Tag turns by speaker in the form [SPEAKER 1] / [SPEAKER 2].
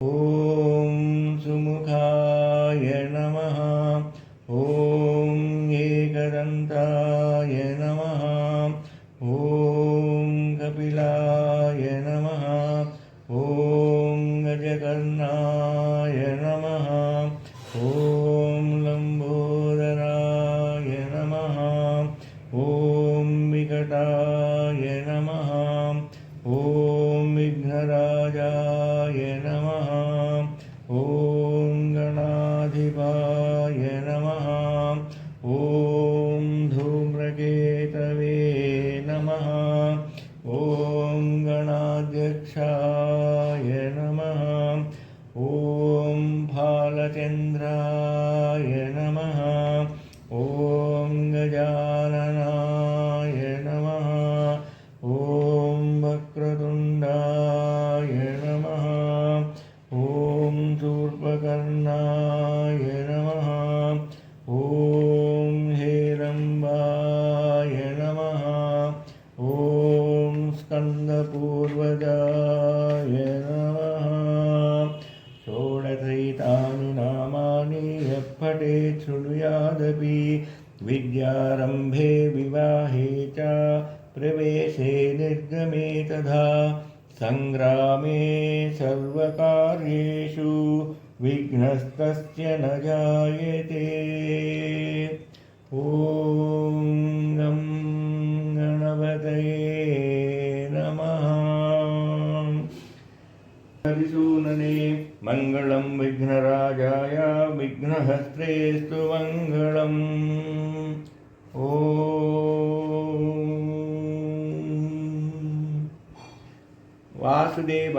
[SPEAKER 1] ॐ सुमुखाय नमः। ॐ एकदन्ताय नमः। ॐ कपिलाय नमः। ॐ गजकर्णाय नमः। ॐ लम्बोदराय नमः। ॐ विकटाय नमः। ॐ विघ्नराजाय नमः। ॐ गणाधिपाय नमः। ॐ धूम्रकेतवे नमः। ॐ गणाध्यक्षाय नमः। ॐ फालचन्द्राय नमः। ॐ गजाननाय नमः। ॐ वक्रतुण्डाय नमः। ॐ शूर्पकर्णाय नमः। ॐ हेरम्बाय नमः। ॐ स्कन्दपूर्वजाय नमः। षोडशैतानि नामानि यः पठेत् शृणुयादपि विद्यारम्भे विवाहे च प्रवेशे निर्गमे तथा सङ्ग्रामे सर्वकार्येषु विघ्नस्तस्य न जायते। ॐ गं गणपतये नमः। हरिसूनने मङ्गलं विघ्नराजाय विघ्नहस्तेस्तु मङ्गलम्। ॐ वासुदेव।